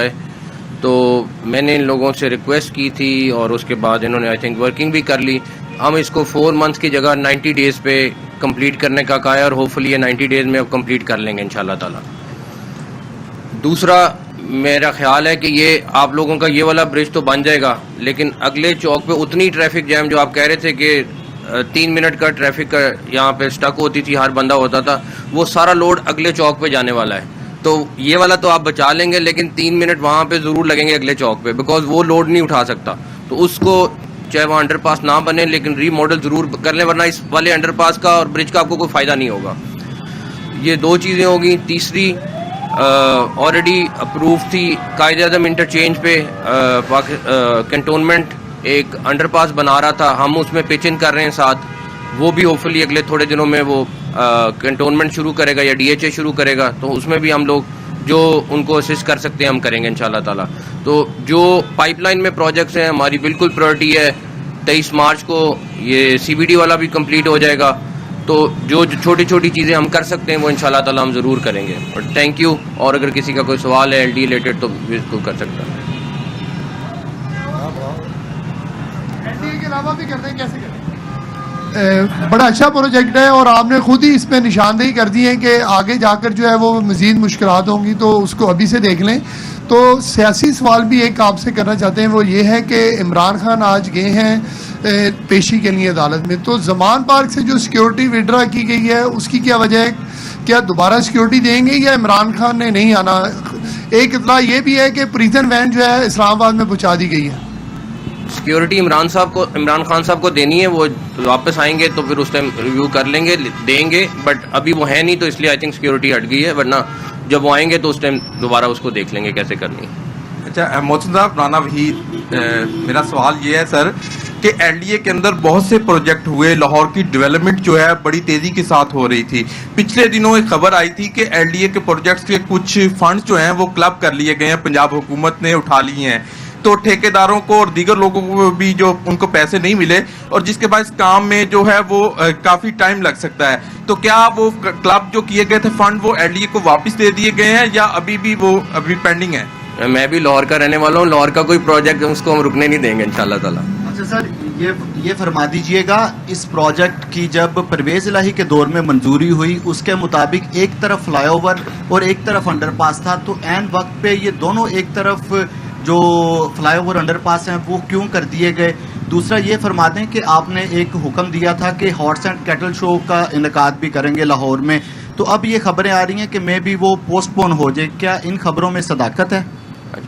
है। तो मैंने इन लोगों से रिक्वेस्ट की थी और उसके बाद इन्होंने आई थिंक वर्किंग भी कर ली। हम इसको 4 मंथ्स की जगह 90 डेज़ पे कंप्लीट करने का कहा है और होपफुली ये 90 डेज़ में अब कंप्लीट कर लेंगे इंशाल्लाह ताला। दूसरा मेरा ख्याल है कि ये आप लोगों का ये वाला ब्रिज तो बन जाएगा, लेकिन अगले चौक पे उतनी ट्रैफिक जैम जो आप कह रहे थे कि 3 मिनट का ट्रैफिक का यहाँ पे स्टक होती थी, हर बंदा होता था, वो सारा लोड अगले चौक पे जाने वाला है। तो ये वाला तो आप बचा लेंगे, लेकिन 3 मिनट वहाँ पे ज़रूर लगेंगे अगले चौक पे, बिकॉज वो लोड नहीं उठा सकता। तो उसको चाहे वहाँ अंडरपास ना बने लेकिन रीमॉडल ज़रूर कर लें, वरना इस वाले अंडरपास का और ब्रिज का आपको कोई फ़ायदा नहीं होगा। ये 2 चीज़ें होगी। तीसरी ऑलरेडी अप्रूव थी कायद-ए-आज़म इंटरचेंज पे कैंटोनमेंट एक अंडरपास बना रहा था, हम उसमें पिच इन कर रहे हैं साथ। वो भी होपफुली अगले थोड़े दिनों में वो कैंटोनमेंट शुरू करेगा या DHA शुरू करेगा, तो उसमें भी हम लोग जो उनको असिस्ट कर सकते हैं हम करेंगे इंशाल्लाह ताला। तो जो पाइपलाइन में प्रोजेक्ट्स हैं हमारी बिल्कुल प्रायोरिटी है। 23 मार्च को ये CBD वाला भी कंप्लीट हो जाएगा। तो जो छोटी छोटी चीज़ें हम कर सकते हैं वो इंशाल्लाह ताला हम ज़रूर करेंगे। और थैंक यू। और अगर किसी का कोई सवाल है LD रिलेटेड तो बिल्कुल कर सकता है। LD के अलावा भी करते हैं, कैसे करें? बड़ा अच्छा प्रोजेक्ट है और आपने खुद ही इस पर निशानदेही कर दी है कि आगे जाकर जो है वो मज़ीद मुश्किलात होंगी, तो उसको अभी से देख लें। तो सियासी सवाल भी एक आपसे करना चाहते हैं, वो ये है कि इमरान खान आज गए हैं पेशी के लिए अदालत में, तो जमान पार्क से जो सिक्योरिटी विड्रा की गई है उसकी क्या वजह है? क्या दोबारा सिक्योरिटी देंगे या इमरान खान ने नहीं आना? एक इतला ये भी है कि प्रिजन वैन जो है इस्लामाबाद में पहुँचा दी गई है। सिक्योरिटी इमरान खान साहब को देनी है, वो वापस आएंगे तो फिर उस टाइम रिव्यू कर लेंगे, देंगे, बट अभी वो है नहीं तो इसलिए आई थिंक सिक्योरिटी हट गई है, वरना जब वो आएंगे तो उस टाइम दोबारा उसको देख लेंगे कैसे करनी है। अच्छा मोहसिन साहब, राना वहीद, मेरा सवाल ये है सर कि LDA के अंदर बहुत से प्रोजेक्ट हुए, लाहौर की डेवलपमेंट जो है बड़ी तेज़ी के साथ हो रही थी। पिछले दिनों एक खबर आई थी कि LDA के प्रोजेक्ट्स के कुछ फंड्स जो हैं वो क्लब कर लिए गए हैं, पंजाब हुकूमत ने उठा लिए हैं, तो ठेकेदारों को और दीगर लोगों को भी जो उनको पैसे नहीं मिले और जिसके बाद इस काम में जो है वो काफ़ी टाइम लग सकता है। तो क्या वो क्लब जो किए गए थे फंड वो LDA को वापस दे दिए गए हैं या अभी भी वो पेंडिंग है? मैं भी लाहौर का रहने वाला हूँ, लाहौर का कोई प्रोजेक्ट उसको हम रुकने नहीं देंगे इंशाल्लाह ताला। अच्छा सर, ये फरमा दीजिएगा, इस प्रोजेक्ट की जब परवेज इलाही के दौर में मंजूरी हुई उसके मुताबिक एक तरफ फ्लाईओवर और एक तरफ अंडरपास था, तो ऐन वक्त पे ये दोनों एक तरफ जो फ्लाईओवर अंडरपास हैं वो क्यों कर दिए गए? दूसरा ये फरमा दें कि आपने एक हुक्म दिया था कि हॉर्स एंड कैटल शो का इनकाद भी करेंगे लाहौर में, तो अब ये खबरें आ रही हैं कि मे बी वो पोस्टपोन हो जाए, क्या इन खबरों में सदाकत है?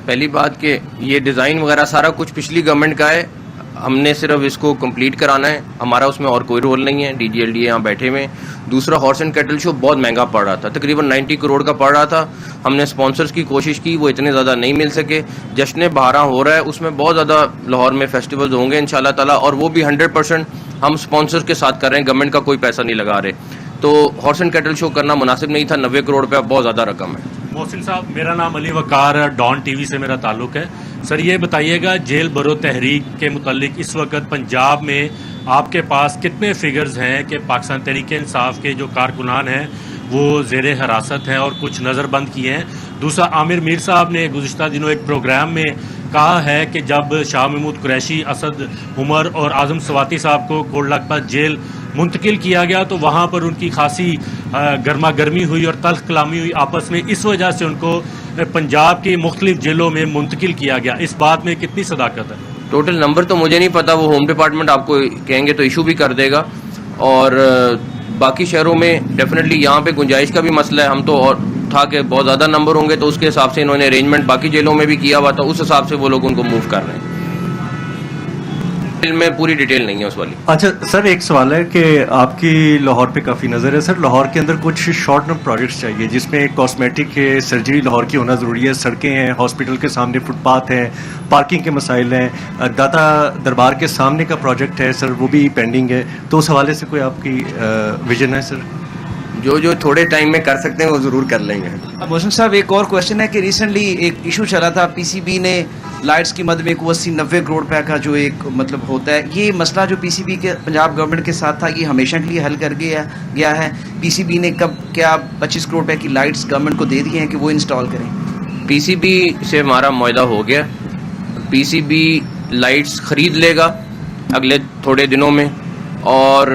पहली बात कि ये डिज़ाइन वगैरह सारा कुछ पिछली गवर्नमेंट का है, हमने सिर्फ इसको कंप्लीट कराना है, हमारा उसमें और कोई रोल नहीं है। DG LDA यहाँ बैठे हुए। दूसरा हॉर्स एंड कैटल शो बहुत महंगा पड़ रहा था, तकरीबन 90 करोड़ का पड़ रहा था। हमने स्पॉन्सर्स की कोशिश की, वो इतने ज़्यादा नहीं मिल सके। जश्न बहारा हो रहा है, उसमें बहुत ज़्यादा लाहौर में फेस्टिवल्स होंगे इंशाल्लाह ताला, और वो भी 100% हम स्पॉन्सर्स के साथ कर रहे हैं, गवर्नमेंट का कोई पैसा नहीं लगा रहे। तो हॉर्स एंड कैटल शो करना मुनासिब नहीं था। 90 करोड़ रुपया बहुत ज़्यादा रकम है। मोहसिन साहब, मेरा नाम अली वकार है, डॉन TV से मेरा ताल्लुक़ है। सर ये बताइएगा, जेल बरो तहरीक के मुतालिक इस वक्त पंजाब में आपके पास कितने फिगर्स हैं कि पाकिस्तान तहरीक इंसाफ के जो कारकुनान हैं वो ज़ेर हिरासत हैं और कुछ नज़रबंद किए हैं? दूसरा, आमिर मीर साहब ने गुज़िश्ता दिनों एक प्रोग्राम में कहा है कि जब शाह महमूद कुरैशी, असद उमर और आज़म सवाती साहब को कोट लखपत जेल मुंतकिल किया गया तो वहाँ पर उनकी खासी गर्मा गर्मी हुई और तल्ख कलामी हुई आपस में, इस वजह से उनको पंजाब की मुख्तलिफ जेलों में मुंतकिल किया गया। इस बात में कितनी सदाकत है? टोटल नंबर तो मुझे नहीं पता, वो होम डिपार्टमेंट आपको कहेंगे तो इशू भी कर देगा। और बाकी शहरों में डेफिनेटली यहाँ पे गुंजाइश का भी मसला है। हम तो और था कि बहुत ज़्यादा नंबर होंगे तो उसके हिसाब से इन्होंने अरेंजमेंट बाकी जेलों में भी किया हुआ था, उस हिसाब से वो लोग उनको मूव कर रहे हैं। में पूरी डिटेल नहीं है उस वाली। अच्छा सर, एक सवाल है कि आपकी लाहौर पे काफ़ी नज़र है सर, लाहौर के अंदर कुछ शॉर्ट टर्म प्रोजेक्ट्स चाहिए जिसमें कॉस्मेटिक सर्जरी लाहौर की होना ज़रूरी है, सड़कें हैं, हॉस्पिटल के सामने फुटपाथ हैं, पार्किंग के मसाइल हैं, दाता दरबार के सामने का प्रोजेक्ट है सर वो भी पेंडिंग है, तो उस हवाले से कोई आपकी विजन है सर? जो थोड़े टाइम में कर सकते हैं वो ज़रूर कर लेंगे। मोहसिन साहब, एक और क्वेश्चन है कि रिसेंटली एक इशू चला था, PCB ने लाइट्स की मद में 80-90 करोड़ रुपए का जो एक मतलब होता है, ये मसला जो PCB के पंजाब गवर्नमेंट के साथ था ये हमेशा के लिए हल कर गया है? PCB ने कब क्या 25 करोड़ रुपए की लाइट्स गवर्नमेंट को दे दी हैं कि वो इंस्टॉल करें? पीसीबी से हमारा मुआहदा हो गया। पीसीबी लाइट्स खरीद लेगा अगले थोड़े दिनों में, और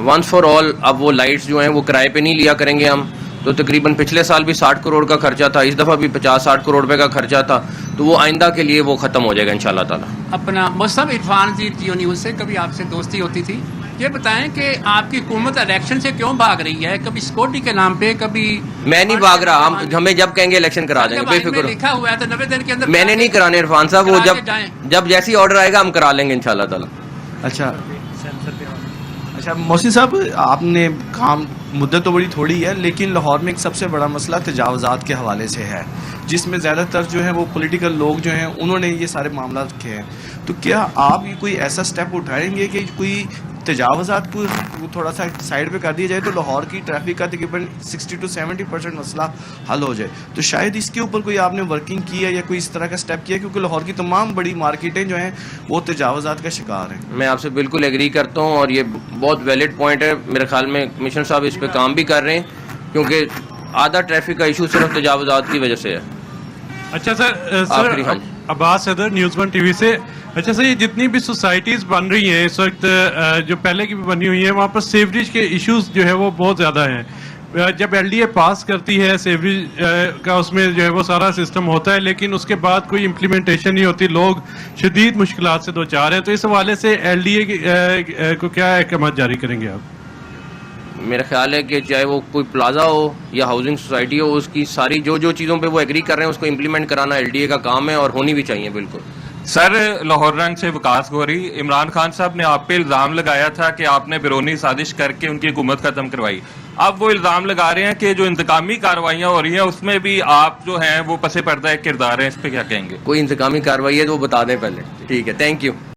वंस फॉर ऑल अब वो लाइट्स जो हैं वो किराए पे नहीं लिया करेंगे हम। तो तकरीबन पिछले साल भी 60 करोड़ का खर्चा था, इस दफ़ा भी 50-60 करोड़ रुपए का खर्चा था, तो वो आइंदा के लिए वो ख़त्म हो जाएगा इंशाल्लाह ताला। अपना मुस्तफ़ा इरफान जी जियो न्यूज़ से कभी आपसे दोस्ती होती थी, ये बताएं कि आपकी हुकूमत इलेक्शन से क्यों भाग रही है, कभी सिक्योरिटी के नाम पे, कभी मैं नहीं भाग रहा, हम हमें जब कहेंगे इलेक्शन करा देंगे, बेफिक्र हो। लिखा हुआ है तो 90 दिन के अंदर मैंने नहीं कराने इरफान साहब, वो करा के जाएं। जब जैसी ऑर्डर आएगा हम करा लेंगे इंशाल्लाह ताला। अच्छा मोहसिन साहब, आपने काम मुद्दत तो बड़ी थोड़ी है, लेकिन लाहौर में एक सबसे बड़ा मसला तजावज़ात के हवाले से है, जिसमें ज़्यादातर जो है वो पॉलिटिकल लोग जो हैं उन्होंने ये सारे मामला रखे हैं। तो क्या आप ये कोई ऐसा स्टेप उठाएंगे कि कोई तजावज़ात को थोड़ा सा साइड पे कर दिया जाए तो लाहौर की ट्रैफिक का तकरीबन 60 to 70% मसला हल हो जाए? तो शायद इसके ऊपर कोई आपने वर्किंग की है या कोई इस तरह का स्टेप किया, क्योंकि लाहौर की तमाम बड़ी मार्केटें जो हैं वो तजावज़ात का शिकार हैं। मैं आपसे बिल्कुल एग्री करता हूँ और ये बहुत वैलिड पॉइंट है। मेरे ख्याल में कमिश्नर साहब इस पे काम भी कर रहे हैं, क्योंकि आधा ट्रैफिक का इशू सिर्फ तजावज़ात की वजह से है। अच्छा सर, आखिरी, हाँ। अब्बास हैदर, न्यूज़ 1 टीवी से। अच्छा सर, ये जितनी भी सोसाइटीज़ बन रही हैं इस वक्त, जो पहले की भी बनी हुई हैं, वहाँ पर सेवरेज के इश्यूज जो है वो बहुत ज़्यादा हैं। जब एलडीए पास करती है सेवरेज का, उसमें जो है वो सारा सिस्टम होता है, लेकिन उसके बाद कोई इम्प्लीमेंटेशन नहीं होती, लोग शदीद मुश्किलात से दो चार हैं। तो इस हवाले से एलडीए को क्या अहकाम जारी करेंगे आप? मेरा ख्याल है कि चाहे वो कोई प्लाजा हो या हाउसिंग सोसाइटी हो, उसकी सारी जो चीज़ों पे वो एग्री कर रहे हैं उसको इम्प्लीमेंट कराना एलडीए का काम है और होनी भी चाहिए बिल्कुल। सर, लाहौर रंग से विकास गोरी। इमरान खान साहब ने आप पे इल्ज़ाम लगाया था कि आपने बैरूनी साजिश करके उनकी हुकूमत खत्म करवाई। अब वो इल्ज़ाम लगा रहे हैं कि जो इंतकामी कार्रवाइयाँ हो रही हैं उसमें भी आप जो हैं वो पसे पर्दा एक किरदार हैं। इस पर क्या कहेंगे? कोई इंतकामी कार्रवाई है तो वो बता दें पहले। ठीक है, थैंक यू।